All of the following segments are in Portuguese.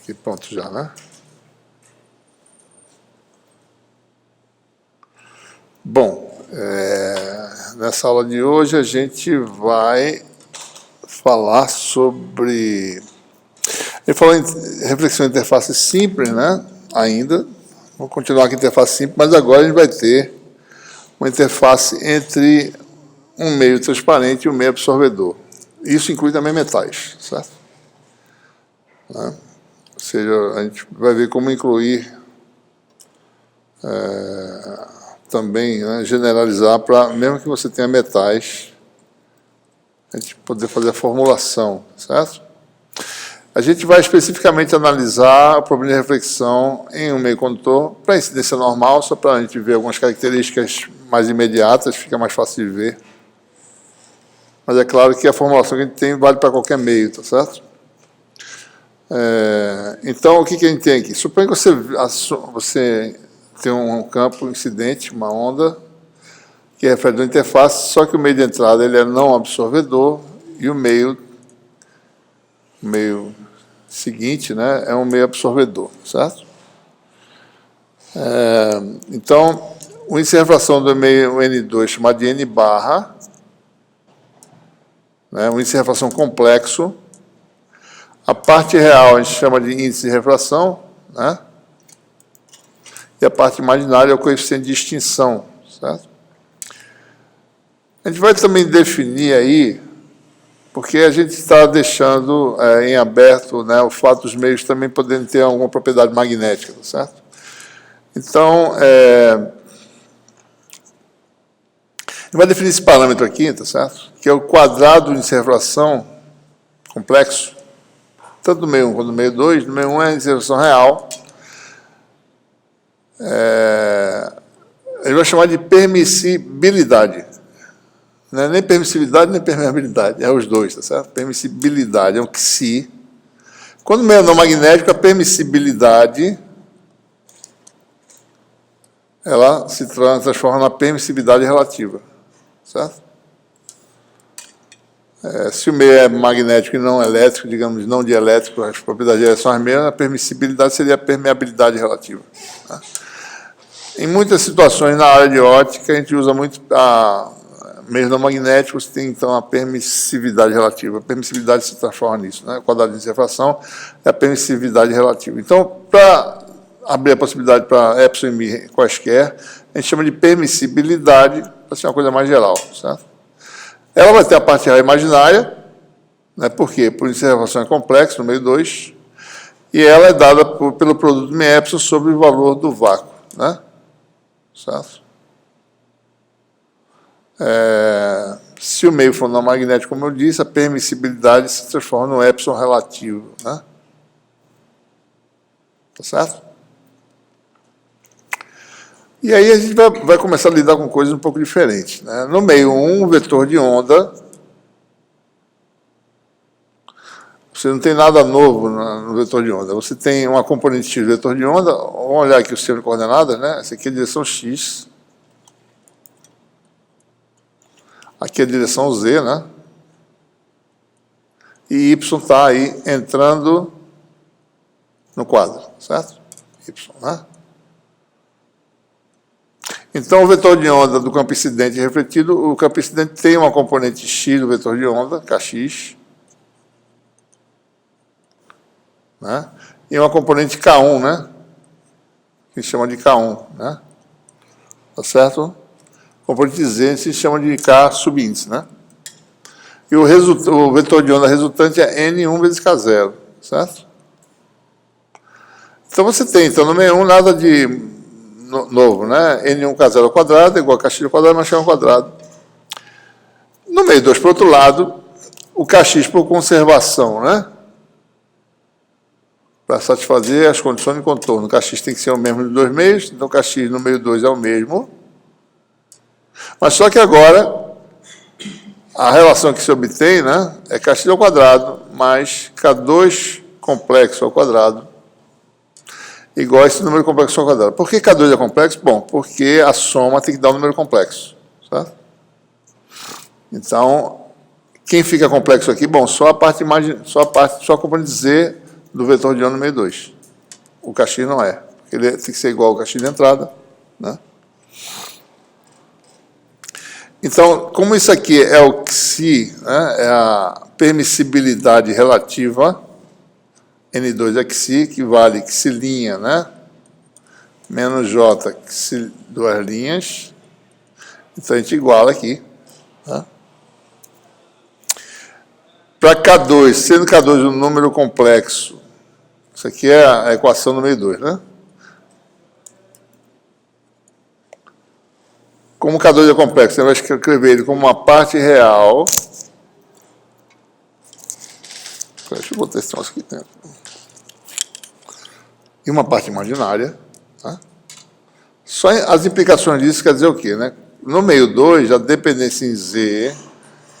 Aqui pronto já, né? Bom, nessa aula de hoje a gente vai falar sobre... Ele falou em reflexão de interface simples, né? Ainda. Vou continuar com a interface simples, mas agora a gente vai ter uma interface entre um meio transparente e um meio absorvedor. Isso inclui também metais, certo? Ou seja, a gente vai ver como incluir também, né, generalizar para, mesmo que você tenha metais, a gente poder fazer a formulação, certo? A gente vai especificamente analisar o problema de reflexão em um meio condutor para incidência normal, só para a gente ver algumas características mais imediatas, fica mais fácil de ver. Mas é claro que a formulação que a gente tem vale para qualquer meio, tá certo? Então, o que a gente tem aqui? Suponha que você tem um campo incidente, uma onda, que reflete uma interface, só que o meio de entrada ele é não absorvedor e o meio seguinte, né, é um meio absorvedor, certo? Então, o índice de refração do meio N2 chamado de N barra, né, um índice de refração complexo. A parte real a gente chama de índice de refração, né? E a parte imaginária é o coeficiente de extinção, certo? A gente vai também definir aí, porque a gente está deixando em aberto, né, o fato dos meios também poderem ter alguma propriedade magnética, certo? Então, a gente vai definir esse parâmetro aqui, tá certo? Que é o quadrado de índice de refração complexo, tanto no meio 1 quanto no meio 2. No meio 1 é a índice de refração real. Ele vai chamar de permissibilidade. Não é nem permissividade, nem permeabilidade, é os dois, tá certo? Permissibilidade é um psi. Quando o meio é não magnético, a permissibilidade ela se transforma na permissibilidade relativa, certo? Se o meio é magnético e não elétrico, digamos, não dielétrico, as propriedades são as mesmas, a permissibilidade seria a permeabilidade relativa. Tá? Em muitas situações na área de ótica, a gente usa muito meios não magnéticos, tem então a permissividade relativa. A permissibilidade se transforma nisso, né? O quadrado de refração é a permissividade relativa. Então, para abrir a possibilidade para epsilon e mi quaisquer, a gente chama de permissibilidade, para ser uma coisa mais geral, certo? Ela vai ter a parte real imaginária, né? Por quê? Por isso a refração é complexa, no meio 2, e ela é dada pelo produto mi epsilon sobre o valor do vácuo, né? Certo? Se o meio for não magnético, como eu disse, a permissibilidade se transforma no epsilon relativo, né? Tá certo? E aí a gente vai começar a lidar com coisas um pouco diferentes, né? No meio 1, o vetor de onda, você não tem nada novo no vetor de onda. Você tem uma componente x do vetor de onda. Vamos olhar aqui o sistema de coordenadas, né? Essa aqui é a direção x. Aqui é a direção z, né? E y está aí entrando no quadro, certo? Y, né? Então, o vetor de onda do campo incidente refletido, o campo incidente tem uma componente x do vetor de onda, kx, né? E uma componente K1, né? Que se chama de K1, né? Tá certo? O componente Z se chama de K subíndice, né? E o vetor de onda resultante é N1 vezes K0, certo? Então você tem, então, no meio 1, nada de novo, né? N1 K0 ao quadrado é igual a Kx ao quadrado mais K ao quadrado. No meio 2, por outro lado, o Kx por conservação, né? Para satisfazer as condições de contorno. O Kx tem que ser o mesmo dos dois meios, então o Kx no meio 2 é o mesmo. Mas só que agora, a relação que se obtém, né, é Kx ao quadrado mais K2 complexo ao quadrado igual a esse número complexo ao quadrado. Por que K2 é complexo? Bom, porque a soma tem que dar um número complexo, certo? Então, quem fica complexo aqui? Bom, só a componente Z do vetor de onda no meio 2. O Kx não é. Ele tem que ser igual ao Kx de entrada, né? Então, como isso aqui é o Xi, né, é a permissibilidade relativa, N2 é Xi, que vale Xi', né? Menos J, Xi, duas linhas. Então, a gente iguala aqui. Né? Para K2, sendo K2 um número complexo, isso aqui é a equação número 2, né? Como K2 é complexo, você vai escrever ele como uma parte real. Deixa eu botar esse troço aqui dentro. E uma parte imaginária. Tá? Só as implicações disso quer dizer o quê? Né? No meio 2, a dependência em Z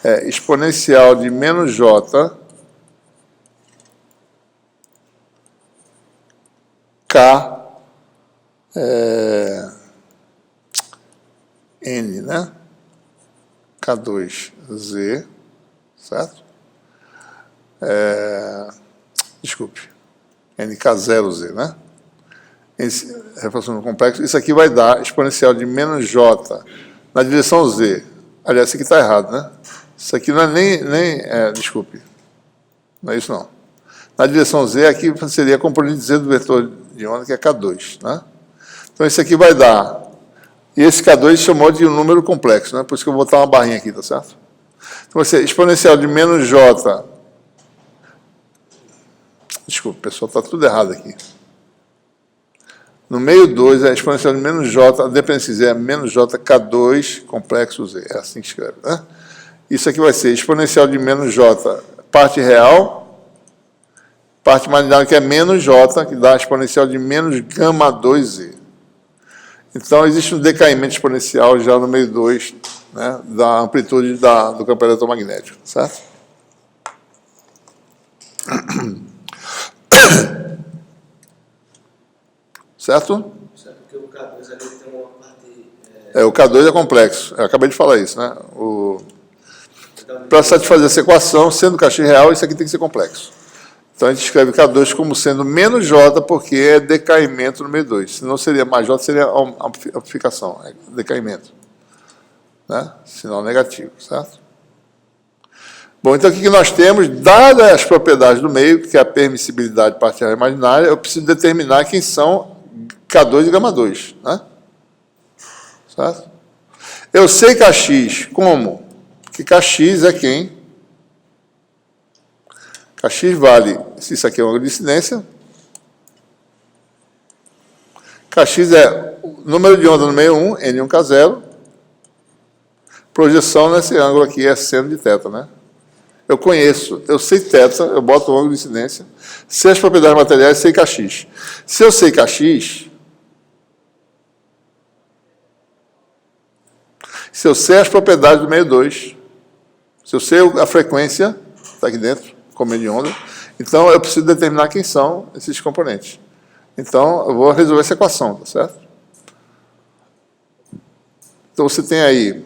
é exponencial de menos J K N, né? K2Z, certo? Desculpe. NK0Z, né? Refração no complexo. Isso aqui vai dar exponencial de menos J na direção Z. Aliás, isso aqui está errado, né? Isso aqui não é nem desculpe. Não é isso, não. Na direção Z, aqui seria a componente Z do vetor de onda, que é K2, né? Então, isso aqui vai dar... E esse K2 chamou de um número complexo, né? Por isso que eu vou botar uma barrinha aqui, tá certo? Então, vai ser exponencial de menos J... Desculpa, pessoal, está tudo errado aqui. No meio 2 é exponencial de menos J, a dependência Z é menos J, K2, complexo Z. É assim que escreve, né? Isso aqui vai ser exponencial de menos J, parte real, parte imaginária, que é menos J, que dá exponencial de menos gama 2Z. Então, existe um decaimento exponencial já no meio 2, né, da amplitude do campo eletromagnético, certo? Certo? Porque o K2 ali tem uma parte... O K2 é complexo. Eu acabei de falar isso, né? Para satisfazer essa equação, sendo Kx real, isso aqui tem que ser complexo. Então, a gente escreve K2 como sendo menos J, porque é decaimento no meio 2. Se não seria mais J, seria amplificação, decaimento. Né? Sinal negativo, certo? Bom, então o que nós temos? Dadas as propriedades do meio, que é a permissibilidade parcial imaginária, eu preciso determinar quem são K2 e gama 2. Né? Certo? Eu sei Kx como? Que Kx é quem? Kx vale, se isso aqui é um ângulo de incidência, Kx é o número de onda no meio 1, N1K0, projeção nesse ângulo aqui é seno de θ, né? Eu conheço, eu sei θ, eu boto o ângulo de incidência, sei as propriedades materiais, sei Kx. Se eu sei Kx, se eu sei as propriedades do meio 2, se eu sei a frequência, está aqui dentro, como meio de onda, então eu preciso determinar quem são esses componentes. Então, eu vou resolver essa equação, tá certo? Então, você tem aí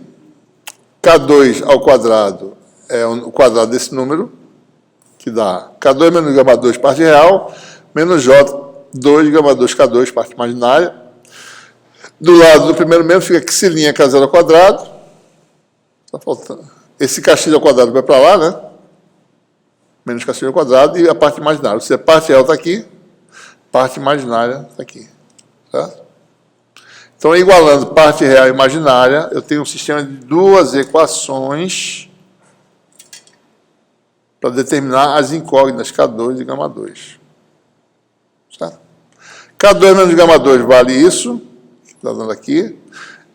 K2 ao quadrado, é o quadrado desse número, que dá K2 menos gama 2, parte real, menos J2, gama 2, K2, parte imaginária. Do lado do primeiro membro fica Xi' K0 ao quadrado. Está faltando. Esse Kx ao quadrado vai para lá, né? Menos Kx ao quadrado e a parte imaginária. Ou seja, a parte real está aqui, parte imaginária está aqui. Certo? Então, igualando parte real e imaginária, eu tenho um sistema de duas equações para determinar as incógnitas K2 e gama 2. Certo? K2 menos gama 2 vale isso, que está dando aqui,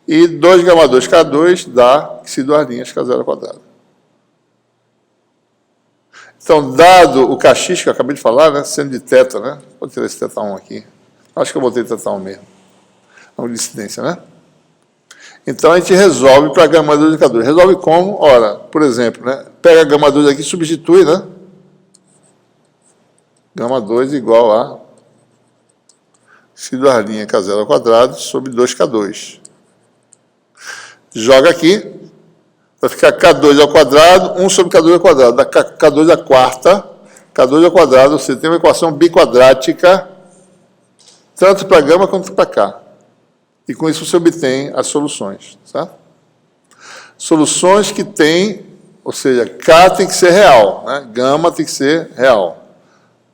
e 2 gama 2 K2 dá Xi duas linhas K0 ao quadrado. Então, dado o Kx que eu acabei de falar, né, sendo de θ, né? Vou tirar esse θ1 aqui. Acho que eu botei θ1 mesmo. Ângulo de incidência, né? Então, a gente resolve para a gama 2 de K2. Resolve como? Ora, por exemplo, né? Pega a gama 2 aqui e substitui, né? Gama 2 igual a Xi duas linhas K0 ao quadrado sobre 2K2. Joga aqui. Vai ficar K2 ao quadrado, 1 sobre K2 ao quadrado. Dá K2 à quarta K2 ao quadrado, você tem uma equação biquadrática, tanto para gama quanto para K. E com isso você obtém as soluções, certo? Soluções que têm, ou seja, K tem que ser real, né? Gama tem que ser real,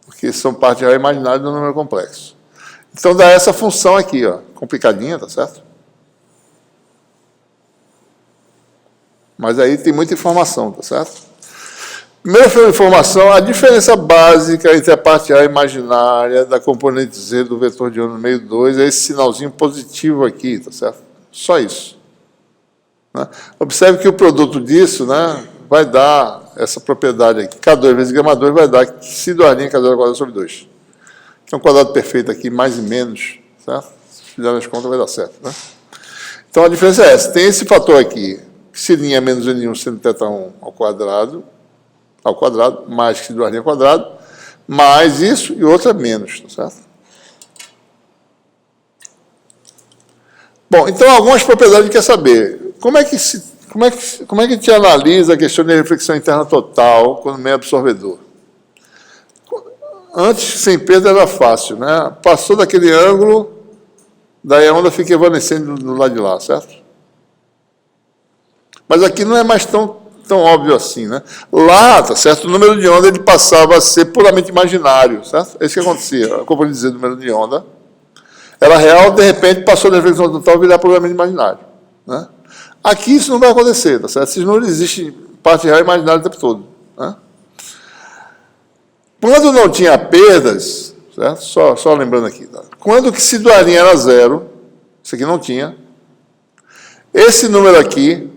porque são parte real imaginária do número complexo. Então dá essa função aqui, ó, complicadinha, tá certo? Mas aí tem muita informação, tá certo? Primeira informação, a diferença básica entre a parte A imaginária da componente Z do vetor de onda no meio 2 é esse sinalzinho positivo aqui, tá certo? Só isso. Né? Observe que o produto disso, né, vai dar essa propriedade aqui, K2 vezes gama 2 vai dar si do K0 ao quadrado sobre 2. Que é um quadrado perfeito aqui, mais e menos, certo? Se fizer as contas vai dar certo, né? Então a diferença é essa, tem esse fator aqui, si' é menos N1 sendo θ1 ao quadrado, mais que si do ao quadrado, mais isso e outra menos, tá certo? Bom, então algumas propriedades que quer saber. Como é que te analisa a questão de reflexão interna total quando meio absorvedor? Antes, sem perda, era fácil, né? Passou daquele ângulo, daí a onda fica evanescendo do lado de lá, certo? Mas aqui não é mais tão óbvio assim, né? Lá, tá certo? O número de onda ele passava a ser puramente imaginário, certo? É isso que acontecia. A componente Z do número de onda era real, de repente passou da reflexão total e virar puramente imaginário, né? Aqui isso não vai acontecer, tá certo? Esses números existem parte real e imaginária o tempo todo, né? Quando não tinha perdas, certo? Só lembrando aqui, tá? Quando que si do era zero, isso aqui não tinha, esse número aqui,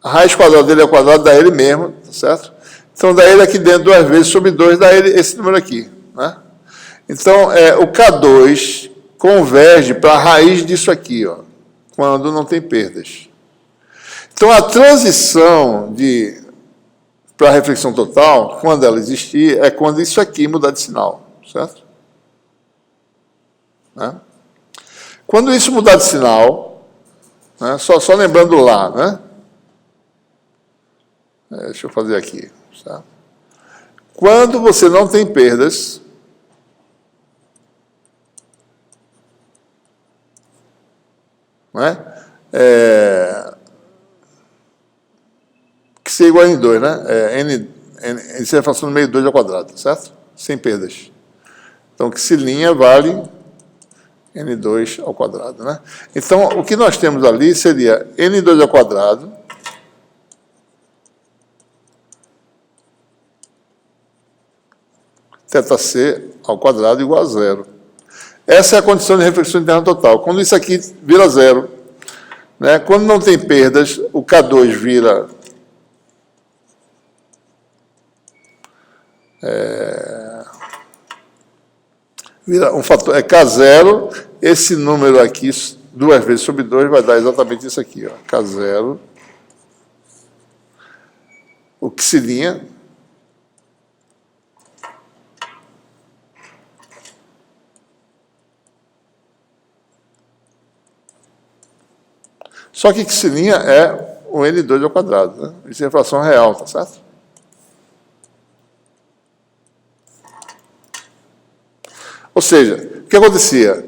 a raiz quadrada dele é ao quadrado, dá ele mesmo, tá certo? Então, dá ele aqui dentro 2 vezes sobre 2, dá ele esse número aqui, né? Então, o K2 converge para a raiz disso aqui, ó, quando não tem perdas. Então, a transição para a reflexão total, quando ela existir, é quando isso aqui mudar de sinal, certo? Né? Quando isso mudar de sinal, né, só lembrando lá, né? Deixa eu fazer aqui, certo? Quando você não tem perdas, né? Que seria igual a N2, né? Isso é a fração do meio 2 ao quadrado, certo? Sem perdas. Então, que si' vale N2 ao quadrado, né? Então, o que nós temos ali seria N2 ao quadrado θc ao quadrado igual a zero. Essa é a condição de reflexão interna total. Quando isso aqui vira zero, né? Quando não tem perdas, o K2 vira um fator, K0, esse número aqui, 2 vezes sobre 2, vai dar exatamente isso aqui, ó, K0, o que si', só que si' é o N2 ao quadrado, né? Isso é a fração real, tá certo? Ou seja, o que acontecia?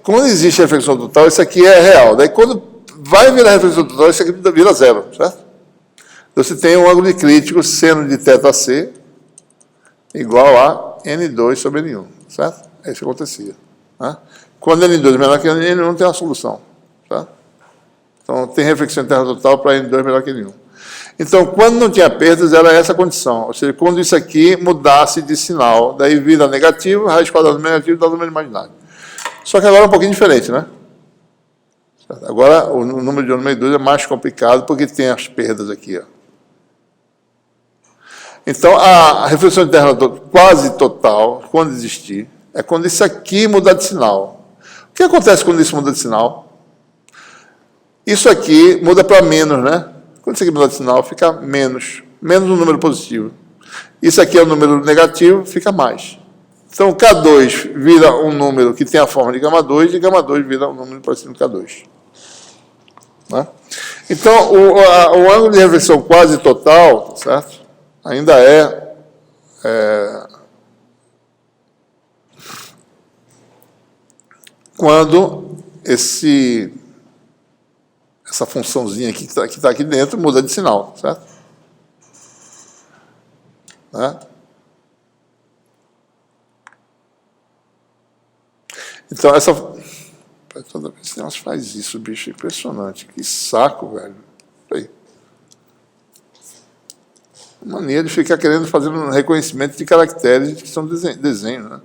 Quando existe a reflexão total, isso aqui é real. Daí, quando vai virar a reflexão total, isso aqui vira zero, certo? Então, você tem um ângulo de crítico seno de θc igual a N2 sobre N1, certo? É isso que acontecia, né? Quando N2 é menor que N1, tem uma solução, certo? Então, tem reflexão interna total para N2 menor que N1. Então, quando não tinha perdas, era essa a condição. Ou seja, quando isso aqui mudasse de sinal, daí vira negativo, raiz quadrada do negativo dá o número imaginário. Só que agora é um pouquinho diferente, né? Agora, o número de onda meio 2 é mais complicado, porque tem as perdas aqui, ó. Então, a reflexão interna quase total, quando existir, é quando isso aqui mudar de sinal. O que acontece quando isso muda de sinal? Isso aqui muda para menos, né? Quando isso aqui muda de sinal, fica menos um número positivo. Isso aqui é um número negativo, fica mais. Então, K2 vira um número que tem a forma de gama 2, e gama 2 vira um número parecido com K2. Né? Então, o ângulo de reflexão quase total, certo? Ainda é quando essa funçãozinha aqui que está aqui dentro muda de sinal, certo? Né? Então, toda vez que nós faz isso, bicho, é impressionante. Que saco, velho. Aí. Mania de ficar querendo fazer um reconhecimento de caracteres que são desenho, né?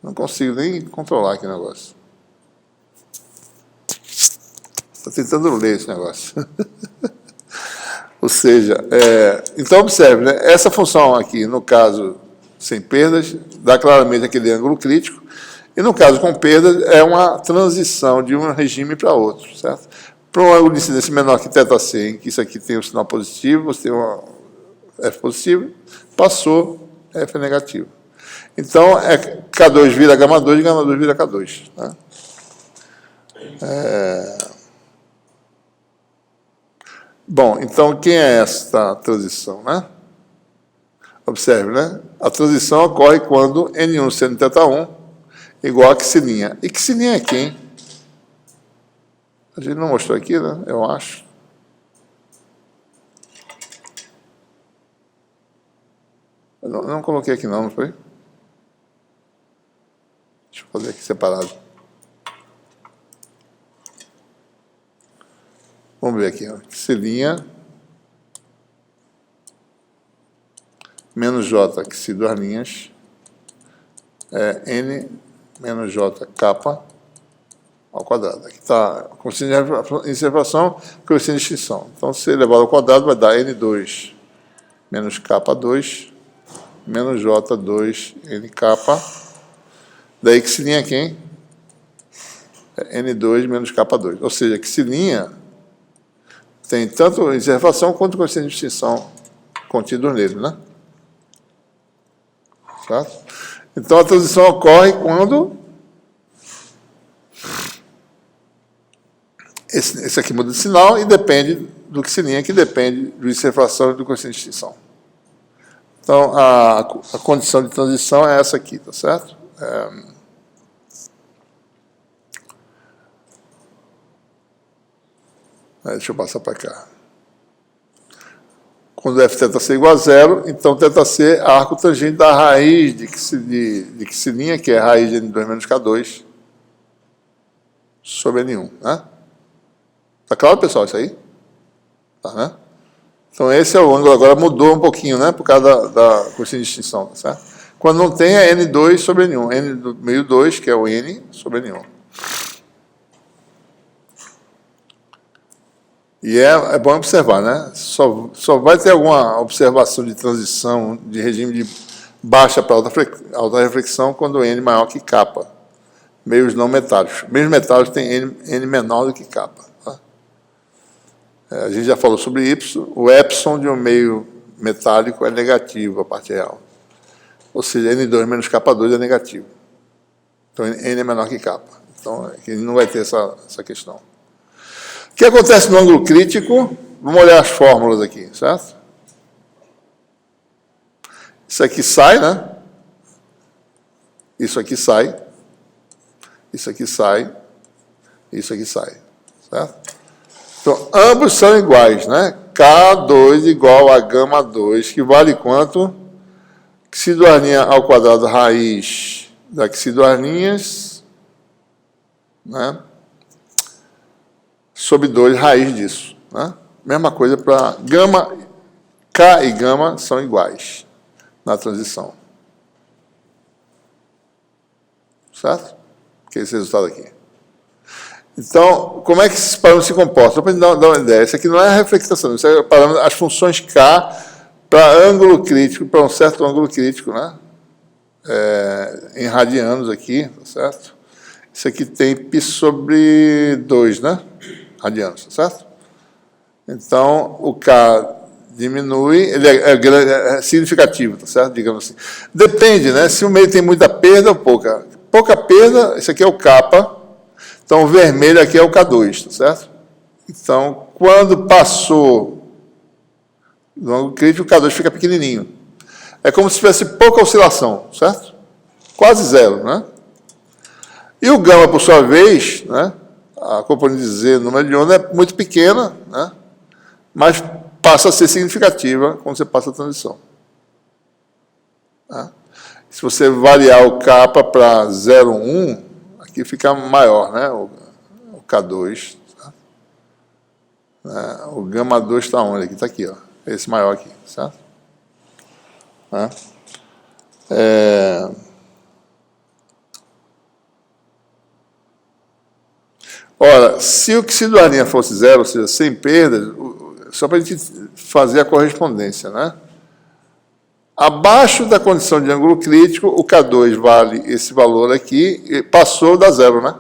Não consigo nem controlar aquele negócio. Estou tentando ler esse negócio. Ou seja, então observe, né? Essa função aqui, no caso sem perdas, dá claramente aquele ângulo crítico, e no caso com perdas, é uma transição de um regime para outro, certo? Para um ângulo de incidência menor que θc, em que isso aqui tem um sinal positivo, você tem uma F positivo, passou, F é negativo. Então, K2 vira γ2 e γ2 vira K2. Né? Bom, então, quem é esta transição, né? Observe, né? A transição ocorre quando N1 seno θ1 igual a xilinha. E xilinha é quem? A gente não mostrou aqui, né? Eu acho. Eu não coloquei aqui não foi? Deixa eu fazer aqui separado. Vamos ver aqui, ó. Xilinha menos J, que se duas linhas, N menos J capa ao quadrado. Aqui está coeficiente de inservação, coeficiente de extinção. Então, se elevado ao quadrado, vai dar N2 menos capa 2 menos J2 N capa. Daí que xilinha é quem? N2 menos capa 2. Ou seja, que xilinha tem tanto inservação quanto coeficiente de extinção contido nele, né? Certo? Então, a transição ocorre quando esse aqui muda de sinal e depende do que xilinha, que depende do inservação e do coeficiente de extinção. Então, a condição de transição é essa aqui, tá certo? Deixa eu passar para cá. Quando fθc é igual a zero, então θc é arco tangente da raiz de xilinha, que é a raiz de N2 menos K2, sobre N1. Né? Tá claro, pessoal, isso aí? Tá, né? Então, esse é o ângulo. Agora mudou um pouquinho, né? Por causa da coeficiente de extinção, tá certo? Quando não tem, é N2 sobre N1. N do meio 2, que é o N sobre N1. E é bom observar, né? Só vai ter alguma observação de transição de regime de baixa para alta reflexão quando N maior que kappa. Meios não metálicos. Meios metálicos têm N menor do que kappa. Tá? A gente já falou sobre Y. O epsilon de um meio metálico é negativo, a parte real. Ou seja, N2 menos K2 é negativo. Então, N é menor que kappa. Então, aqui não vai ter essa questão. O que acontece no ângulo crítico? Vamos olhar as fórmulas aqui, certo? Isso aqui sai, né? Isso aqui sai. Isso aqui sai. Isso aqui sai. Certo? Então, ambos são iguais, né? K2 igual a γ2, que vale quanto? Xi duas linhas ao quadrado raiz da xi duas linhas, né? Sobre 2 raiz disso. Né? Mesma coisa para gama, K e gama são iguais na transição. Certo? Que é esse resultado aqui. Então, como é que esses parâmetros se comportam? Só para dar uma ideia. Isso aqui não é a reflectação, isso é as funções K para ângulo crítico, para um certo ângulo crítico, né? Em radianos aqui, tá certo? Isso aqui tem π sobre 2, né? Radianos, certo? Então, o K diminui, ele é significativo, tá certo? Digamos assim. Depende, né? Se o meio tem muita perda ou pouca. Pouca perda, esse aqui é o kappa. Então, o vermelho aqui é o K2, tá certo? Então, quando passou no ângulo crítico, o K2 fica pequenininho. é como se tivesse pouca oscilação, certo? Quase zero, né? E o gama, por sua vez, né, a componente Z no número de onda é muito pequena, né, mas passa a ser significativa quando você passa a transição. Tá? Se você variar o kappa para 0,1, aqui fica maior, né, o K2. Tá? O gama 2 está onde? Aqui está aqui, ó, esse maior aqui, certo? Tá? Ora, se o oxígeno da linha fosse zero, ou seja, sem perdas, só para a gente fazer a correspondência, né? Abaixo da condição de ângulo crítico, o K2 vale esse valor aqui, e passou da zero, né?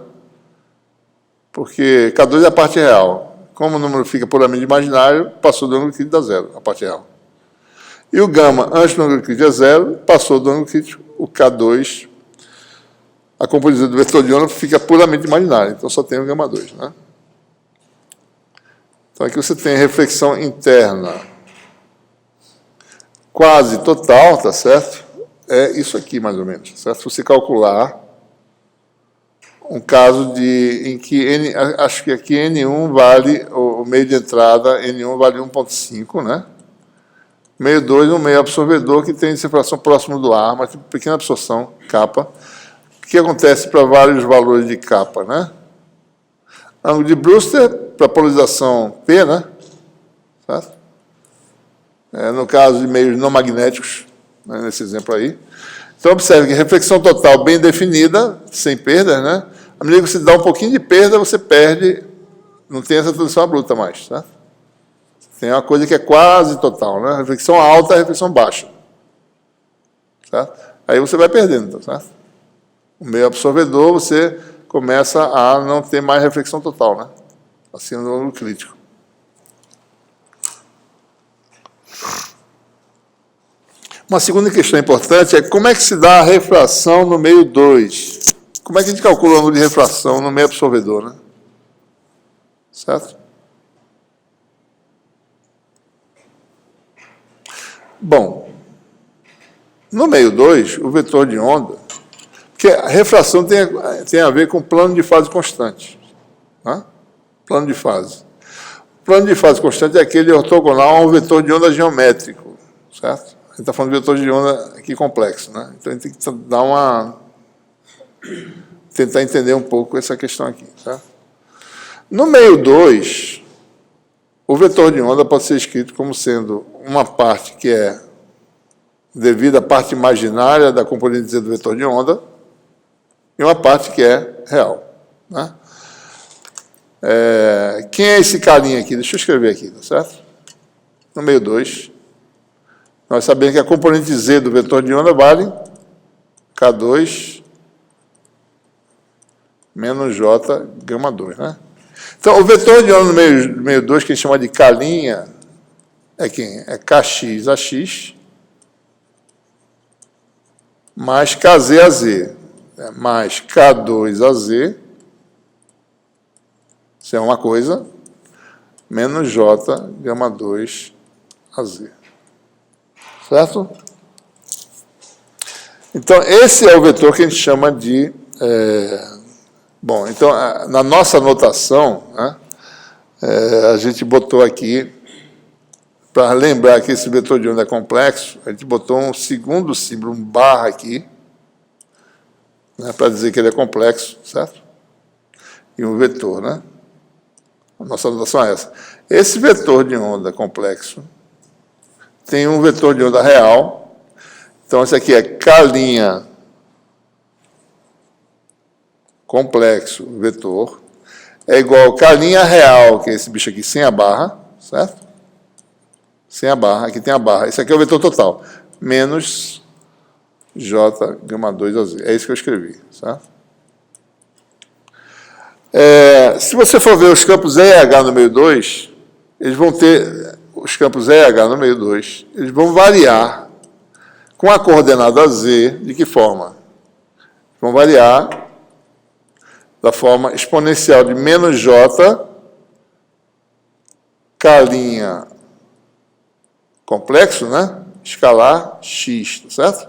Porque K2 é a parte real. Como o número fica puramente imaginário, passou do ângulo crítico da zero, a parte real. E o gama, antes do ângulo crítico é zero, passou do ângulo crítico, o K2, a composição do vetor de onda fica puramente imaginária, então só tem o gama 2, né? Então aqui você tem a reflexão interna quase total, tá certo? É isso aqui, mais ou menos, certo? Se você calcular um caso em que acho que aqui N1 vale, o meio de entrada, N1 vale 1,5, né? Meio 2, um meio absorvedor que tem separação próximo do ar, mas tem pequena absorção, kappa. O que acontece para vários valores de kappa, né? Ângulo de Brewster, para polarização P, né? Certo? No caso de meios não magnéticos, né, nesse exemplo aí. Então, observe que reflexão total bem definida, sem perdas, né? À medida que você dá um pouquinho de perda, você perde, não tem essa transição abrupta mais, tá? Tem uma coisa que é quase total, né? Reflexão alta, reflexão baixa. Certo? Aí você vai perdendo, tá certo? O meio absorvedor, você começa a não ter mais reflexão total, né? Acima do ângulo crítico. Uma segunda questão importante é como é que se dá a refração no meio 2? Como é que a gente calcula o ângulo de refração no meio absorvedor, né? Certo? Bom, no meio 2, o vetor de onda, porque a refração tem a ver com plano de fase constante. Né? Plano de fase. O plano de fase constante é aquele ortogonal a um vetor de onda geométrico, certo? A gente está falando de vetor de onda aqui complexo, né? Então a gente tem que tentar entender um pouco essa questão aqui, certo? No meio 2, o vetor de onda pode ser escrito como sendo uma parte que é devida à parte imaginária da componente Z do vetor de onda e uma parte que é real. Né? Quem é esse carinha aqui? Deixa eu escrever aqui, tá certo? No meio 2, nós sabemos que a componente Z do vetor de onda vale K2 menos J gama 2, né? Então, o vetor de onda no meio 2, que a gente chama de K', é quem? É Kx a x mais Kz a z, mais K2 a z, isso é uma coisa, menos J gama 2 a z. Certo? Então, esse é o vetor que a gente chama de... Bom, então, na nossa notação, né, a gente botou aqui, para lembrar que esse vetor de onda é complexo, a gente botou um segundo símbolo, um barra aqui, né, para dizer que ele é complexo, certo? E um vetor, né? A nossa notação é essa. Esse vetor de onda complexo tem um vetor de onda real. Então, esse aqui é K' complexo vetor, é igual a K' real, que é esse bicho aqui, sem a barra, certo? Sem a barra, aqui tem a barra. Esse aqui é o vetor total, menos J gama 2 a z. É isso que eu escrevi, certo? Se você for ver os campos E e H no meio 2, eles vão ter, os campos E e H no meio 2, eles vão variar com a coordenada Z, de que forma? Vão variar da forma exponencial de menos J, K' complexo, né? escalar x, tá certo?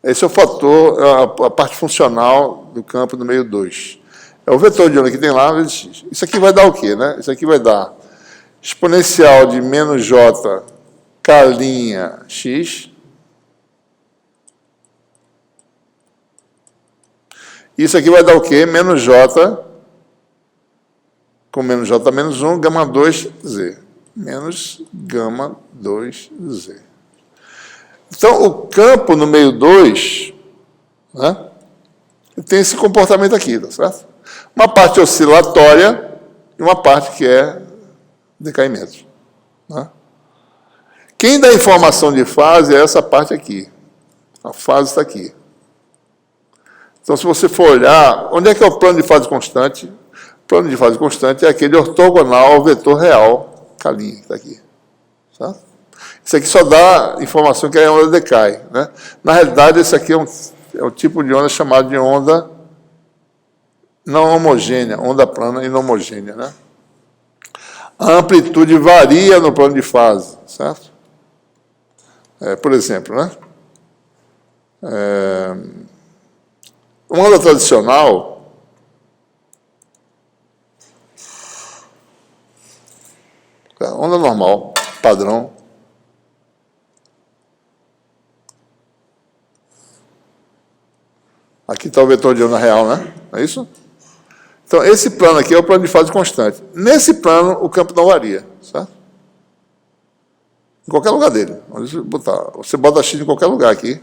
Esse é o fator, a parte funcional do campo no meio 2. É o vetor de onda que tem lá vezes x. Isso aqui vai dar o quê, né? Isso aqui vai dar exponencial de menos j k' x. Isso aqui vai dar o quê? Menos j, com menos j menos 1, gama 2z. Menos gama 2z. Então, o campo no meio 2, né, tem esse comportamento aqui, tá certo? Uma parte oscilatória e uma parte que é decaimento. Né? Quem dá informação de fase é essa parte aqui. A fase está aqui. Então, se você for olhar, onde é que é o plano de fase constante? O plano de fase constante é aquele ortogonal ao vetor real, K', que está aqui. Certo? Isso aqui só dá informação que a onda decai. Né? Na realidade, esse aqui é um tipo de onda chamado de onda não homogênea, onda plana e não homogênea. Né? A amplitude varia no plano de fase. Certo? Por exemplo, né? Uma onda tradicional onda normal, padrão. Aqui está o vetor de onda real, né? É isso? Então, esse plano aqui é o plano de fase constante. Nesse plano, o campo não varia, certo? Em qualquer lugar dele. Onde você botar. Você bota x em qualquer lugar aqui.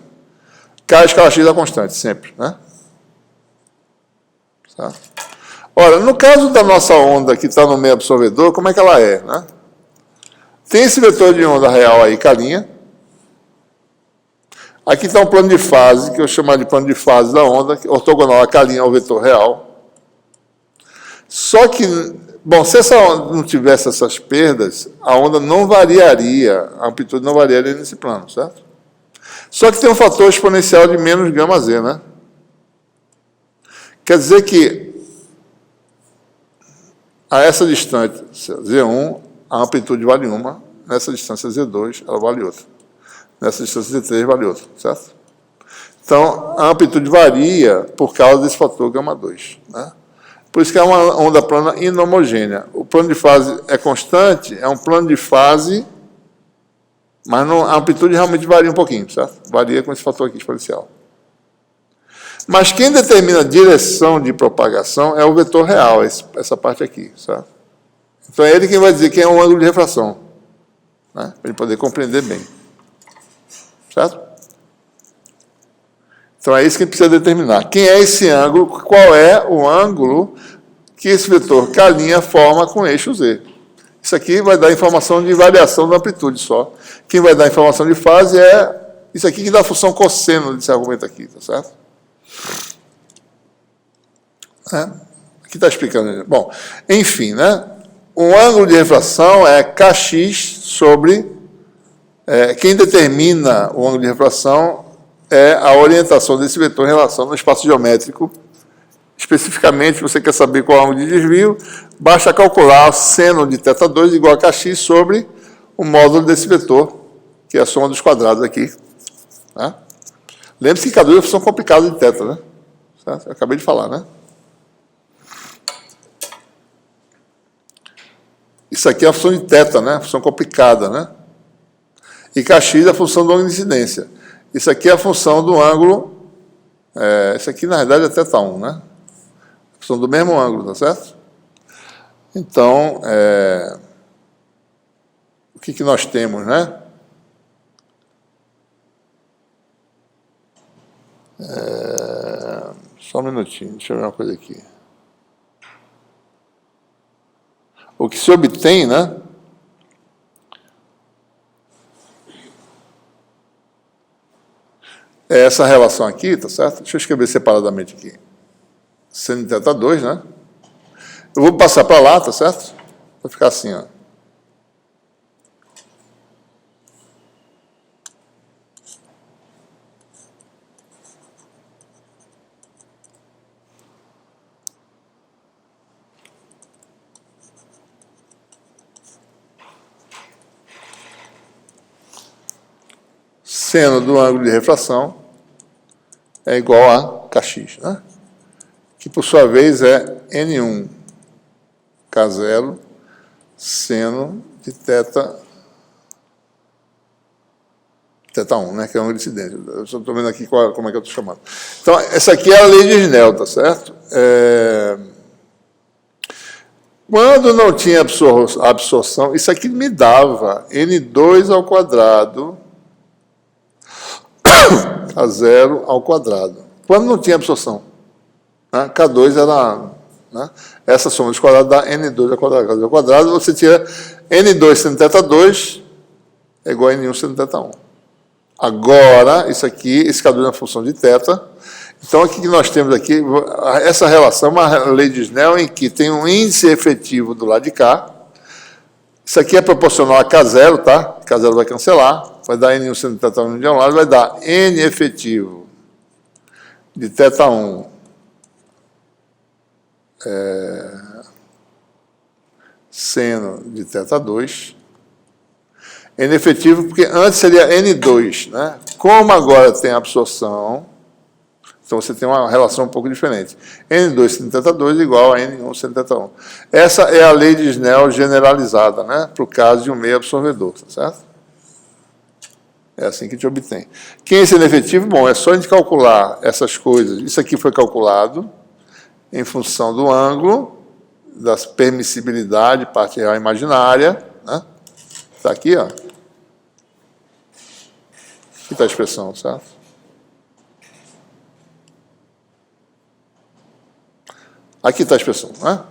K, escala x é constante, sempre, né? Certo? Ora, no caso da nossa onda que está no meio absorvedor, como é que ela é, né? Tem esse vetor de onda real aí, K'. Aqui está um plano de fase, que eu chamo de plano de fase da onda, ortogonal a K' ao vetor real. Só que, bom, se essa onda não tivesse essas perdas, a onda não variaria, a amplitude não variaria nesse plano, certo? Só que tem um fator exponencial de menos gama z, né? Quer dizer que a essa distância z1, a amplitude vale uma, nessa distância z2, ela vale outra. Nessa distância z3 vale outra, certo? Então, a amplitude varia por causa desse fator gama 2. Né? Por isso que é uma onda plana inhomogênea. O plano de fase é constante, é um plano de fase, mas não, a amplitude realmente varia um pouquinho, certo? Varia com esse fator aqui exponencial. Mas quem determina a direção de propagação é o vetor real, essa parte aqui, certo? Então, é ele quem vai dizer quem é o ângulo de refração, né? Para ele poder compreender bem. Certo? Então, é isso que precisa determinar. Quem é esse ângulo? Qual é o ângulo que esse vetor K' forma com o eixo Z? Isso aqui vai dar informação de variação da amplitude só. Quem vai dar informação de fase é isso aqui que dá a função cosseno desse argumento aqui, tá certo? Aqui está explicando. Bom, enfim, né? O ângulo de refração é Kx sobre... quem determina o ângulo de refração é a orientação desse vetor em relação no espaço geométrico. Especificamente, se você quer saber qual é o ângulo de desvio, basta calcular seno de θ2 igual a Kx sobre o módulo desse vetor, que é a soma dos quadrados aqui. Né? Lembre-se que K2 é a função complicada de θ, né? Certo? Eu acabei de falar, né? Isso aqui é a função de θ, né? A função complicada, né? E Kx é a função do ângulo de incidência. Isso aqui é a função do ângulo... isso aqui, na verdade, é θ1, né? A função do mesmo ângulo, tá certo? Então, o que nós temos, né? Só um minutinho, deixa eu ver uma coisa aqui. O que se obtém, né? É essa relação aqui, tá certo? Deixa eu escrever separadamente aqui. Seno de θ2, né? Eu vou passar para lá, tá certo? Vai ficar assim, ó. seno do ângulo de refração é igual a Kx, né? Que por sua vez é N1 K0 seno de θ 1, né? Que é o ângulo de incidência. Eu só estou vendo aqui como é que eu estou chamando. Então, essa aqui é a lei de Snell, tá certo? Quando não tinha absorção, isso aqui me dava N2 ao quadrado K0 ao quadrado. Quando não tinha absorção, né? K2 era... Né? Essa soma dos quadrados dá N2 ao quadrado, K2 ao quadrado. Você tira N2 seno θ2 é igual a N1 seno θ1. Agora, isso aqui, esse K2 é uma função de θ. Então, o que nós temos aqui? Essa relação é uma lei de Snell em que tem um índice efetivo do lado de cá. Isso aqui é proporcional a K0, tá? K0 vai cancelar. Vai dar N1 seno θ1 de um lado, vai dar N efetivo de θ1 seno de θ2. N efetivo, porque antes seria N2, né? Como agora tem absorção, então você tem uma relação um pouco diferente. N2 seno θ2 igual a N1 seno θ1. Essa é a lei de Snell generalizada, né? Para o caso de um meio absorvedor, tá certo? É assim que a gente obtém. Quem é esse N efetivo? Bom, é só a gente calcular essas coisas. Isso aqui foi calculado em função do ângulo, da permissibilidade, parte real imaginária, né? Está aqui, ó. Aqui está a expressão, certo? Aqui está a expressão, né?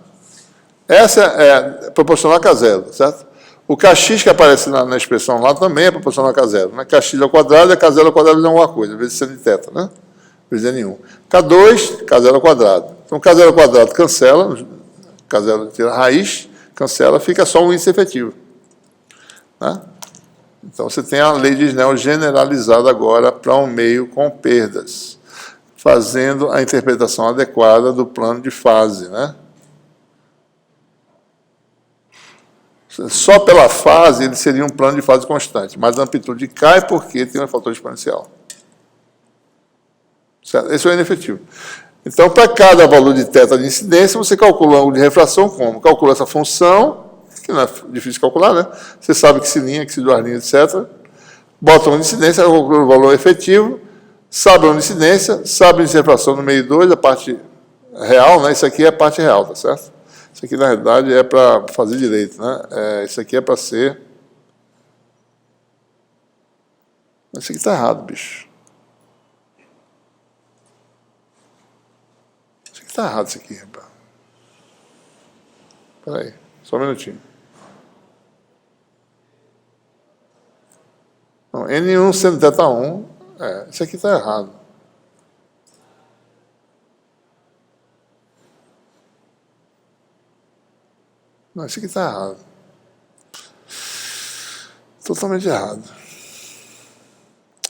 Essa é proporcional a K0, certo? O Kx que aparece na expressão lá também é proporcional a K0, né? Kx ao quadrado é K0 ao quadrado vezes alguma coisa, vezes seno de θ, né? Vezes N1. K2, K0 ao quadrado. Então, K0 ao quadrado cancela, K0 tira a raiz, cancela, fica só um índice efetivo, né? Então, você tem a lei de Snell generalizada agora para um meio com perdas, fazendo a interpretação adequada do plano de fase, né? Só pela fase, ele seria um plano de fase constante, mas a amplitude cai porque tem um fator exponencial. Certo? Esse é o N efetivo. Então, para cada valor de θ de incidência, você calcula o ângulo de refração como? Calcula essa função, que não é difícil de calcular, né? Você sabe que se linha, que se duas linhas, etc. Bota o ângulo de incidência, calcula o valor efetivo, sabe o ângulo de incidência, sabe a índice de refração no meio 2, a parte real, né? Isso aqui é a parte real, tá certo? Isso aqui, na verdade, é para fazer direito, né? Isso aqui é para ser... Isso aqui está errado, bicho. Isso aqui está errado, isso aqui, rapaz. Espera aí, só um minutinho. Não, N1 seno θ1, isso aqui está errado. Não, isso aqui está errado. Totalmente errado.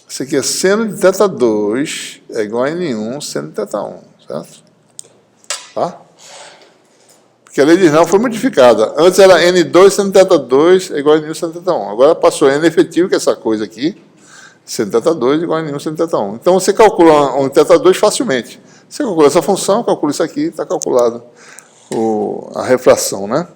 Isso aqui é seno de θ2 é igual a N1 seno de θ1, certo? Tá? Porque a lei de Snell foi modificada. Antes era N2 seno de θ2 é igual a N1 seno de θ1. Agora passou N efetivo, que é essa coisa aqui, seno de θ2 igual a N1 seno de θ1. Então você calcula um θ2 facilmente. Você calcula essa função, calcula isso aqui, está calculado a refração, né?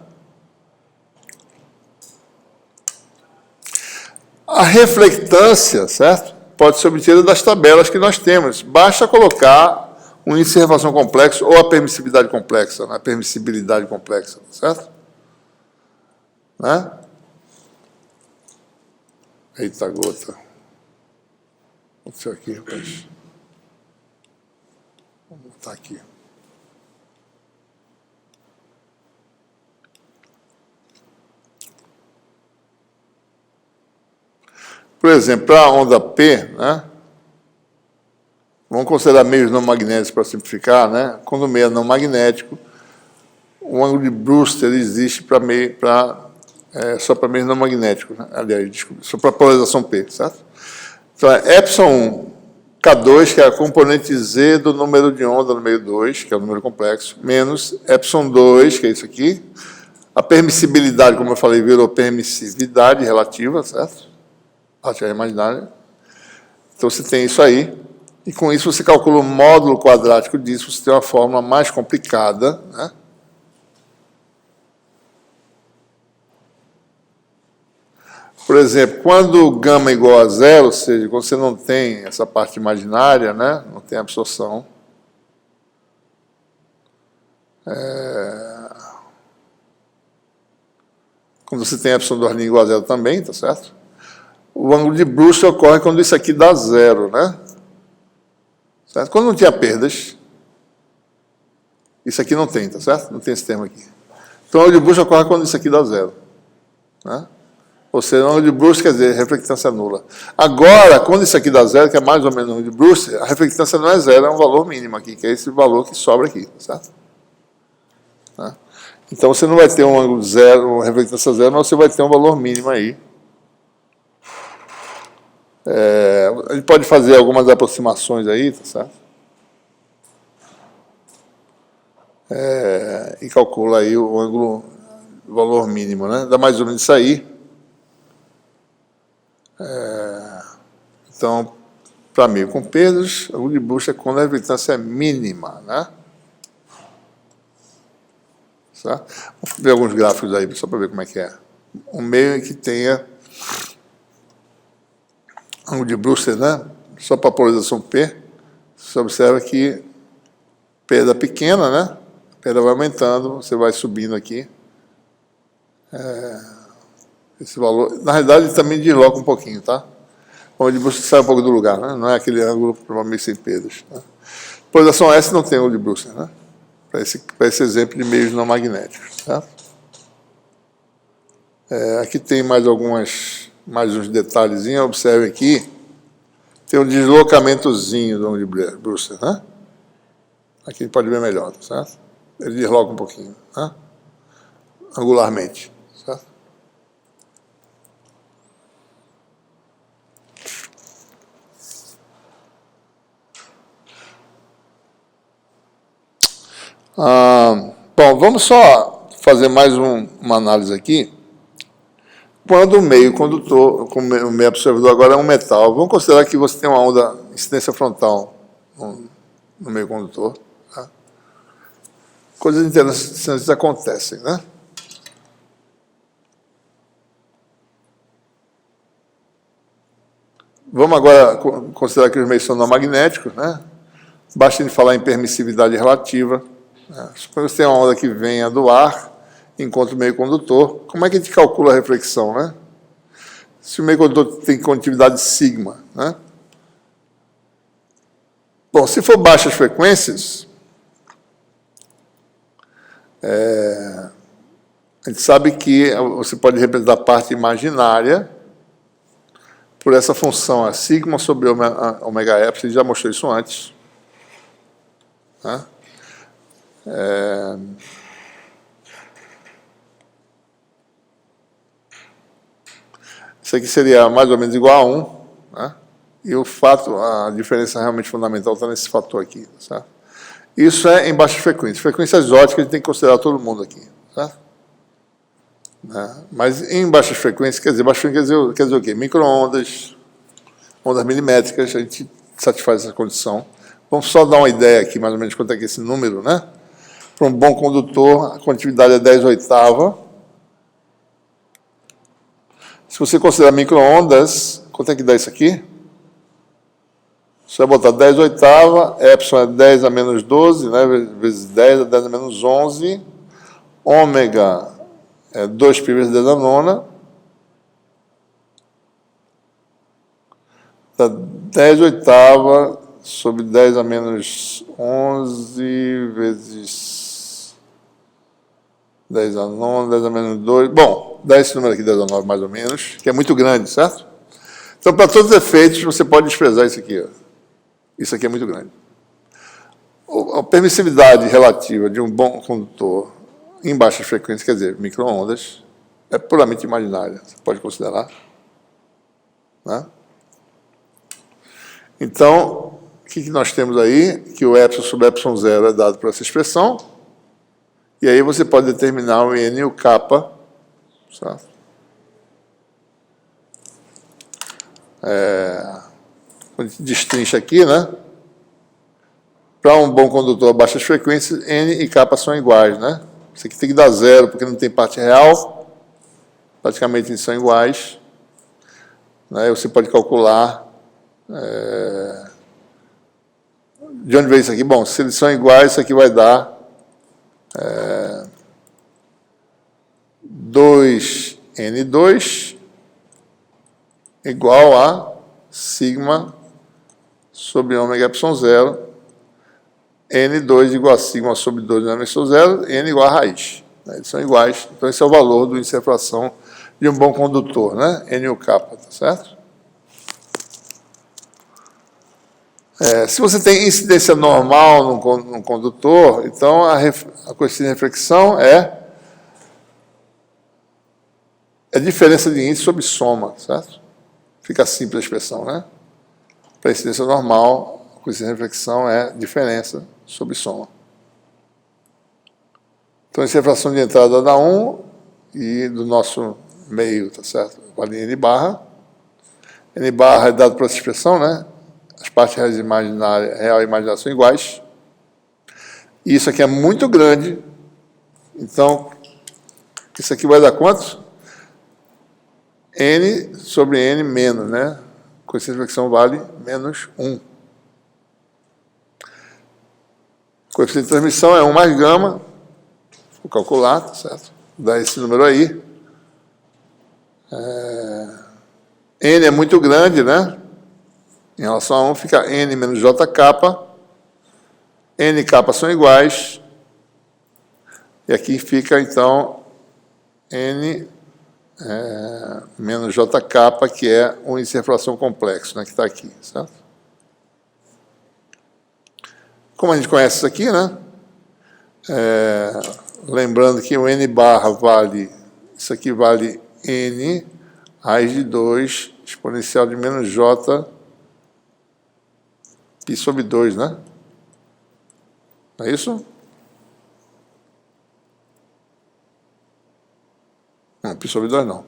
A reflectância, certo? Pode ser obtida das tabelas que nós temos. Basta colocar um índice de refração complexo ou a permissibilidade complexa, né? A permissibilidade complexa, certo? Né? Eita gota. O que aconteceu aqui, rapaz? Vamos botar aqui. Por exemplo, para a onda P, né? Vamos considerar meios não magnéticos para simplificar, né? Quando o meio é não magnético, o ângulo de Brewster existe só para meios não magnéticos, né? Aliás, desculpa, só para polarização P, certo? Então, é epsilon K2, que é a componente Z do número de onda no meio 2, que é o número complexo, menos epsilon 2, que é isso aqui. A permissibilidade, como eu falei, virou permissividade relativa, certo? Parte imaginária. Então você tem isso aí, e com isso você calcula o módulo quadrático disso, você tem uma fórmula mais complicada, né? Por exemplo, quando gama é igual a zero, ou seja, quando você não tem essa parte imaginária, né? Não tem absorção, quando você tem epsilon do Arling igual a zero também, tá certo? O ângulo de Brewster ocorre quando isso aqui dá zero, né? Certo? Quando não tinha perdas, isso aqui não tem, tá certo? Não tem esse termo aqui. Então, o ângulo de Brewster ocorre quando isso aqui dá zero, né? Ou seja, o ângulo de Brewster quer dizer reflectância nula. Agora, quando isso aqui dá zero, que é mais ou menos o ângulo de Brewster, a reflectância não é zero, é um valor mínimo aqui, que é esse valor que sobra aqui, tá certo? Tá? Então, você não vai ter um ângulo zero, uma reflectância zero, mas você vai ter um valor mínimo aí. A gente pode fazer algumas aproximações aí, tá certo? E calcula aí o ângulo, o valor mínimo, né? Dá mais ou menos isso aí. Então, para meio com perdas, o ângulo de Brewster é quando a reflectância é mínima, né? Certo? Vamos ver alguns gráficos aí, só para ver como é que é. Um meio em que tenha ângulo de Brewster, né? Só para a polarização P, você observa que perda pequena, né? A perda vai aumentando, você vai subindo aqui. Esse valor, na realidade, ele também desloca um pouquinho, tá? O ângulo de Brewster sai um pouco do lugar, né? Não é aquele ângulo provavelmente sem perdas. Tá? Polarização S não tem ângulo de Brewster, né? Para esse exemplo de meios não magnéticos, tá? Aqui tem mais uns detalhezinhos, observe aqui, tem um deslocamentozinho do ângulo de Brewster, né? Aqui pode ver melhor, tá certo? Ele desloca um pouquinho, né? Angularmente, certo? Bom, vamos só fazer mais uma análise aqui. Quando o meio condutor, o meio absorvedor agora é um metal, vamos considerar que você tem uma onda incidência frontal no meio condutor. Tá? Coisas interessantes acontecem, né? Vamos agora considerar que os meios são não magnéticos, né? Basta de falar em permissividade relativa. Né? Suponha que você tem uma onda que venha do ar, encontra o meio condutor. Como é que a gente calcula a reflexão, né? Se o meio condutor tem condutividade sigma, né? Bom, se for baixas frequências, a gente sabe que você pode representar a parte imaginária por essa função, a sigma sobre ômega epsilon, a gente já mostrou isso antes. Né? Isso aqui seria mais ou menos igual a 1, né? E o fato, a diferença realmente fundamental está nesse fator aqui, certo? Isso é em baixas frequências. Frequências óticas a gente tem que considerar todo mundo aqui, certo? Né? Mas em baixas frequências, quer dizer o quê? Micro-ondas, ondas milimétricas, a gente satisfaz essa condição. Vamos só dar uma ideia aqui, mais ou menos, quanto é que esse número, né? Para um bom condutor, a condutividade é 10/8. Se você considerar micro-ondas, quanto é que dá isso aqui? Você vai botar 10/8, epsilon é 10 a menos 12, né? Vezes 10 é 10 a menos 11, ômega é 2π vezes 10 a nona, dá 10/8 sobre 10 a menos 11 vezes 10 a nona, 10 a menos 2. Bom, dá esse número aqui, 10 a 9 mais ou menos, que é muito grande, certo? Então, para todos os efeitos, você pode desprezar isso aqui. Ó. Isso aqui é muito grande. A permissividade relativa de um bom condutor em baixas frequências, quer dizer, micro-ondas, é puramente imaginária. Você pode considerar. Né? Então, o que nós temos aí? Que o epsilon sobre epsilon zero é dado por essa expressão. E aí você pode determinar o N e o kappa. Certo? quando a gente destrincha aqui, né? Para um bom condutor a baixas frequências, N e K são iguais, né? Isso aqui tem que dar zero, porque não tem parte real. Praticamente eles são iguais. Né? Você pode calcular... De onde veio isso aqui? Bom, se eles são iguais, isso aqui vai dar 2N2 igual a sigma sobre ômega epsilon zero, N2 igual a sigma sobre 2 ômega epsilon zero, N igual a raiz. Né? Eles são iguais, então esse é o valor do índice de refração de um bom condutor, né? N e o K, tá certo? Se você tem incidência normal num condutor, então a coeficiente de reflexão é a diferença de índice sobre soma, certo? Fica simples a expressão, né? Para incidência normal, a coeficiente de reflexão é diferença sobre soma. Então, essa é a fração de entrada da 1 e do nosso meio, tá certo? Vale N barra. N barra é dado por essa expressão, né? As partes reais e imaginárias, real e imaginária são iguais. E isso aqui é muito grande. Então, isso aqui vai dar quanto? N sobre N menos, né? Coeficiente de reflexão vale menos 1. Coeficiente de transmissão é 1 mais gama. Vou calcular, tá certo? Dá esse número aí. N é muito grande, né? Em relação a 1, fica N menos JK. N e K são iguais. E aqui fica, então, N menos JK, que é o índice de refração complexo, né, que está aqui, certo? Como a gente conhece isso aqui, né? Lembrando que o N barra vale, isso aqui vale N raiz de 2 exponencial de menos J pi sobre 2, né? Não é isso? Não, pi sobre 2 não.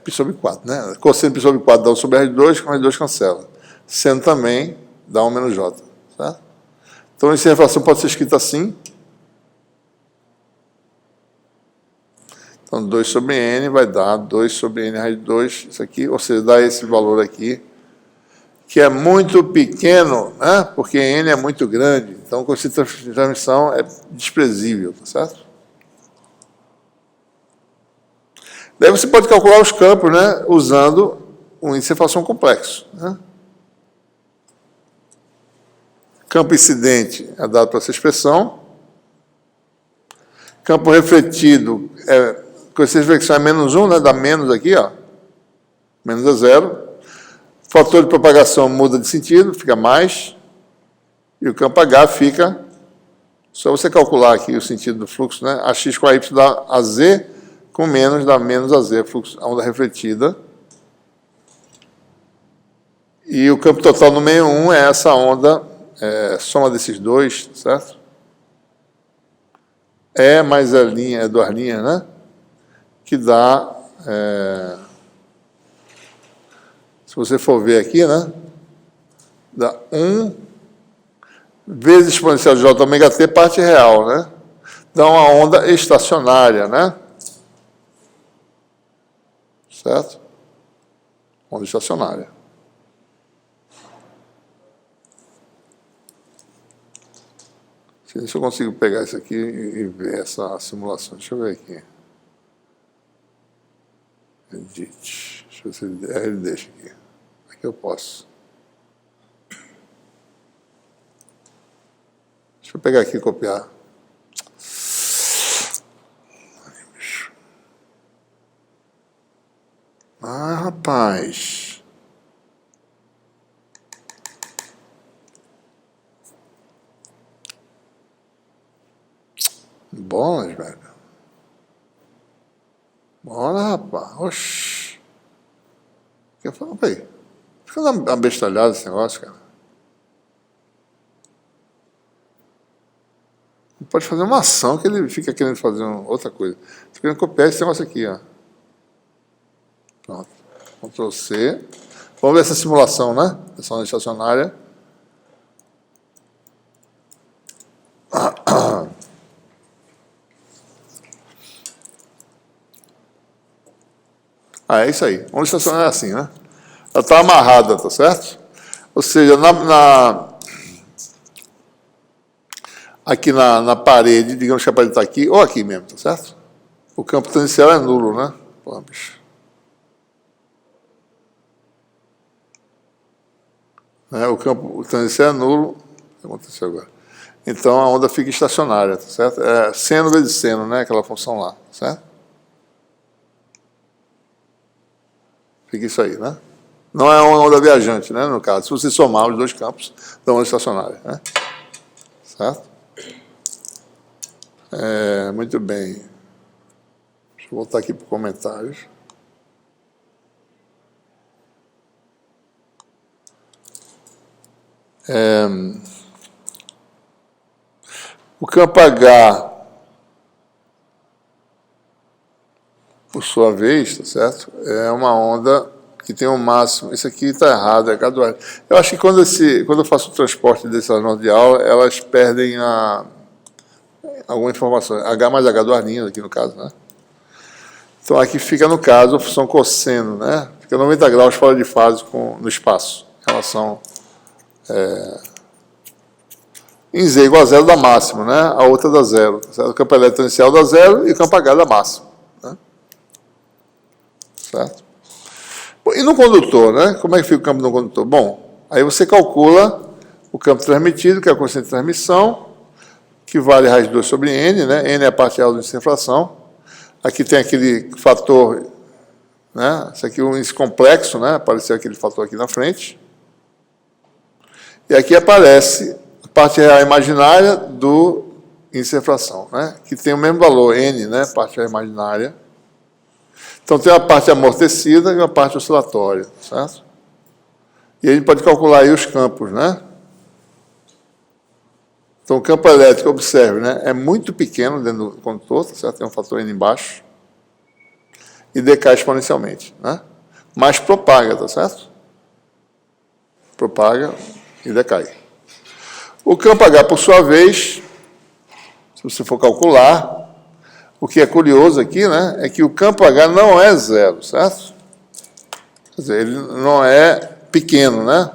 Pi sobre 4, né? Cosseno pi sobre 4 dá 1 sobre R de 2, com R de 2 cancela. Seno também dá 1 menos J, certo? Então, essa refração pode ser escrita assim. Então, 2 sobre N vai dar 2 sobre N raiz de 2, isso aqui, ou seja, dá esse valor aqui, que é muito pequeno, né? Porque N é muito grande, então o coeficiente de transmissão é desprezível, tá certo? Daí você pode calcular os campos, né? Usando um índice de refração complexo, né? Campo incidente é dado por essa expressão. Campo refletido, coeficiente de reflexão é menos 1, né? Dá menos aqui, ó. Menos a 0. Fator de propagação muda de sentido, fica mais. E o campo H fica... Só você calcular aqui o sentido do fluxo, né? AX com AY dá AZ, com menos dá menos AZ, fluxo, a onda refletida. E o campo total no meio 1 é essa onda, soma desses dois, certo? Mais a linha, duas linhas, né? Que dá... se você for ver aqui, né? Dá 1 vezes exponencial de J ômega T, parte real, né? Dá uma onda estacionária, né? Certo? Onda estacionária. Deixa eu ver se eu consigo pegar isso aqui e ver essa simulação. Deixa eu ver aqui. Edit. Deixa eu ver se ele deixa aqui. Aqui eu posso. Deixa eu pegar aqui e copiar. Ah, rapaz. Bolas, velho. Bora, rapaz. Oxi. Eu falo, peraí. Fica uma bestalhada esse negócio, cara. Pode fazer uma ação que ele fica querendo fazer outra coisa. Estou querendo copiar esse negócio aqui, ó. Pronto. Ctrl C. Vamos ver essa simulação, né? Essa onda estacionária. É isso aí. Onda estacionária é assim, né? Ela está amarrada, tá certo? Ou seja, aqui na parede, digamos que a parede está aqui, ou aqui mesmo, tá certo? O campo tangencial é nulo, né? Pô, bicho. O campo tangencial é nulo. O que aconteceu agora? Então a onda fica estacionária, tá certo? É seno vezes seno, né? Aquela função lá, certo? Fica isso aí, né? Não é uma onda viajante, né? No caso, se você somar os dois campos da onda estacionária, né? Certo? Muito bem. Deixa eu voltar aqui para os comentários. O campo H, por sua vez, tá certo? É uma onda que tem um máximo. Isso aqui está errado, é gradual. Eu acho que quando eu faço o transporte dessas notas de aula, elas perdem alguma informação. H mais H do Arlindo, aqui no caso, né? Então aqui fica, no caso, a função cosseno, né? Fica 90 graus fora de fase no espaço, em relação em Z igual a zero dá máximo, né? A outra dá zero. Certo? O campo elétrico inicial dá zero e o campo H dá máximo. Né? Certo? E no condutor, né? Como é que fica o campo no condutor? Bom, aí você calcula o campo transmitido, que é a constante de transmissão, que vale raiz de 2 sobre N, né? N é a parte real da inflação. Aqui tem aquele fator, né? Esse aqui é um índice complexo, né? Apareceu aquele fator aqui na frente. E aqui aparece a parte real imaginária do índice de refração, né? Que tem o mesmo valor, N, né? Parte real imaginária. Então tem uma parte amortecida e uma parte oscilatória, certo? E a gente pode calcular aí os campos, né? Então o campo elétrico, observe, né? É muito pequeno dentro do condutor, certo? Tem um fator N embaixo. E decai exponencialmente, né? Mas propaga, tá certo? Propaga e decai. O campo H, por sua vez, se você for calcular, o que é curioso aqui, né, é que o campo H não é zero, certo? Quer dizer, ele não é pequeno, né?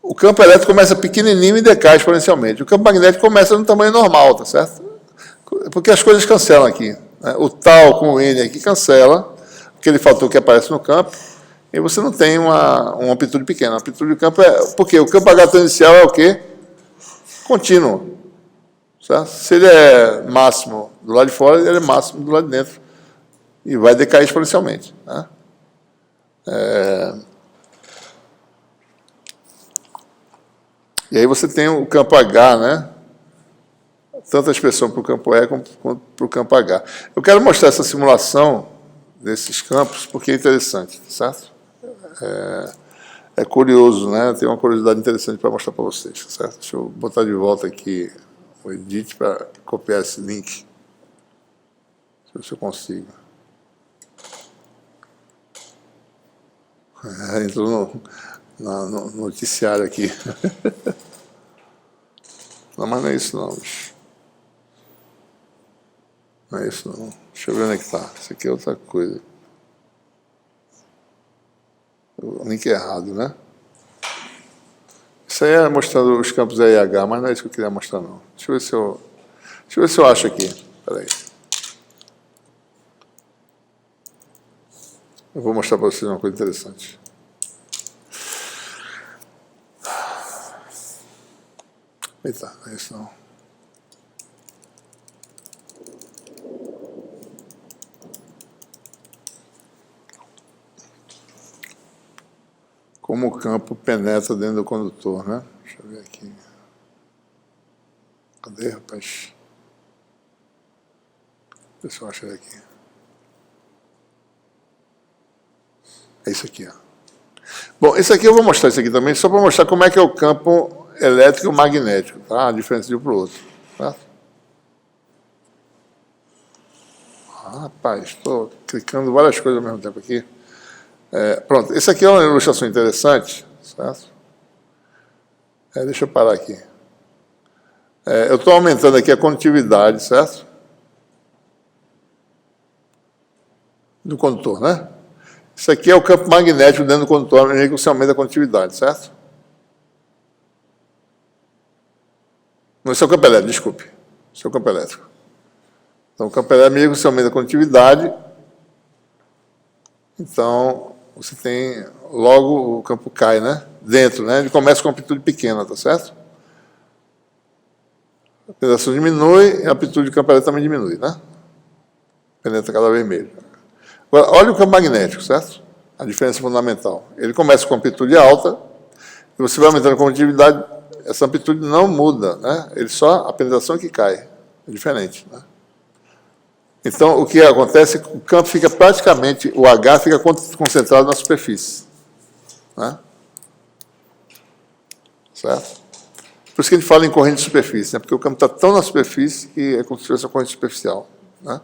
O campo elétrico começa pequenininho e decai exponencialmente. O campo magnético começa no tamanho normal, tá certo? Porque as coisas cancelam aqui. Né? O tal com o N aqui cancela, aquele fator que aparece no campo, e você não tem uma amplitude pequena. A amplitude do campo é... Porque o campo H tangencial é o quê? Contínuo. Certo? Se ele é máximo do lado de fora, ele é máximo do lado de dentro. E vai decair exponencialmente. Né? E aí você tem o campo H, né? Tanto a expressão para o campo E quanto para o campo H. Eu quero mostrar essa simulação desses campos porque é interessante, certo? É curioso, né? Tem uma curiosidade interessante para mostrar para vocês, certo? Deixa eu botar de volta aqui o edit para copiar esse link. Deixa eu ver se eu consigo. Entrou no noticiário aqui. Não, mas não é isso não, bicho. Não é isso não. Deixa eu ver onde é que está. Isso aqui é outra coisa. O link é errado, né? Isso aí é mostrando os campos EH, mas não é isso que eu queria mostrar, não. Deixa eu ver se eu acho aqui. Espera aí. Eu vou mostrar para vocês uma coisa interessante. Eita, não é isso não. Como o campo penetra dentro do condutor, né? Deixa eu ver aqui. Cadê, rapaz? Deixa eu ver se eu acho ele aqui. É isso aqui, ó. Bom, isso aqui eu vou mostrar isso aqui também, só para mostrar como é que é o campo elétrico e magnético, tá? A diferença de um para o outro, tá? Rapaz, estou clicando várias coisas ao mesmo tempo aqui. Pronto, esse aqui é uma ilustração interessante, certo? Deixa eu parar aqui. Eu estou aumentando aqui a condutividade, certo? Do condutor, né? Isso aqui é o campo magnético dentro do condutor, à medida que você aumenta a condutividade, certo? Não, esse é o campo elétrico, desculpe. Esse é o campo elétrico. Então, o campo elétrico, à medida que você aumenta a condutividade, então, você tem, logo o campo cai, né? Dentro, né? Ele começa com amplitude pequena, tá certo? A penetração diminui e a amplitude do campo elétrico também diminui, né? Penetra cada vez menos. Agora, olha o campo magnético, certo? A diferença fundamental. Ele começa com amplitude alta, e você vai aumentando a condutividade, essa amplitude não muda, né? Ele só, a penetração que cai. É diferente, né? Então, o que acontece é que o campo fica praticamente, o H fica concentrado na superfície. Né? Certo? Por isso que a gente fala em corrente de superfície, né? Porque o campo está tão na superfície que é como se fosse uma corrente superficial. Né?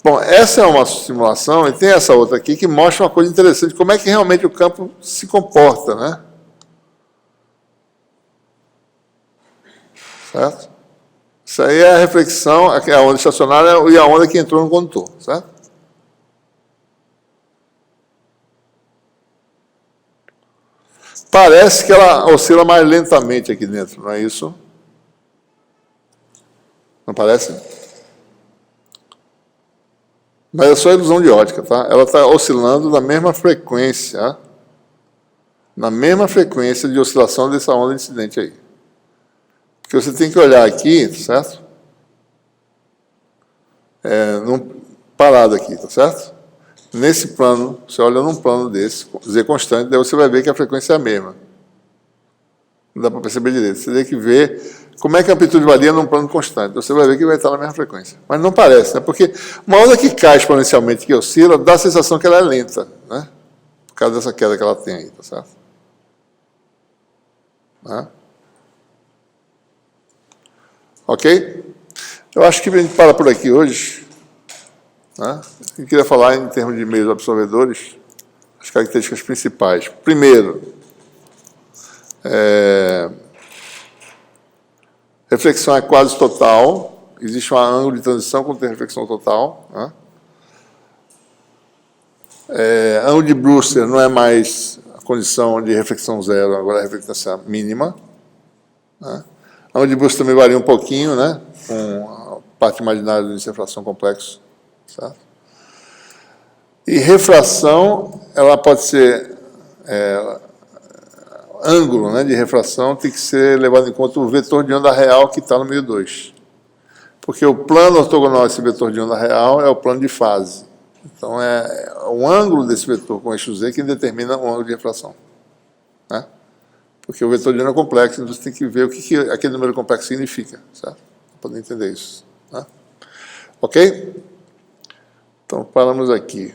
Bom, essa é uma simulação, e tem essa outra aqui que mostra uma coisa interessante, como é que realmente o campo se comporta, né? Certo? Isso aí é a reflexão, a onda estacionária e a onda que entrou no condutor, certo? Parece que ela oscila mais lentamente aqui dentro, não é isso? Não parece? Mas é só ilusão de ótica, tá? Ela está oscilando na mesma frequência de oscilação dessa onda incidente aí. Porque você tem que olhar aqui, certo? Parado aqui, tá certo? Nesse plano, você olha num plano desse, Z constante, daí você vai ver que a frequência é a mesma. Não dá para perceber direito. Você tem que ver como é que a amplitude varia num plano constante. Você vai ver que vai estar na mesma frequência. Mas não parece, né? Porque uma onda que cai exponencialmente, que oscila, dá a sensação que ela é lenta, né? Por causa dessa queda que ela tem aí, tá certo? Né? Ok? Eu acho que a gente para por aqui hoje. Né? Eu queria falar em termos de meios absorvedores, as características principais. Primeiro, reflexão é quase total, existe um ângulo de transição quando tem reflexão total. Né? Ângulo de Brewster não é mais a condição de reflexão zero, agora é a reflectância mínima. Né? Ângulo de Brewster também varia um pouquinho, né? Com a parte imaginária do índice de refração complexo. Certo? E refração, ela pode ser ângulo, né, de refração, tem que ser levado em conta o vetor de onda real que está no meio 2. Porque o plano ortogonal desse vetor de onda real é o plano de fase. Então, é o ângulo desse vetor com eixo Z que determina o ângulo de refração. Né? Porque o vetor de onda é complexo, então você tem que ver o que aquele número complexo significa, certo? Para poder entender isso. Né? Ok? Então, paramos aqui.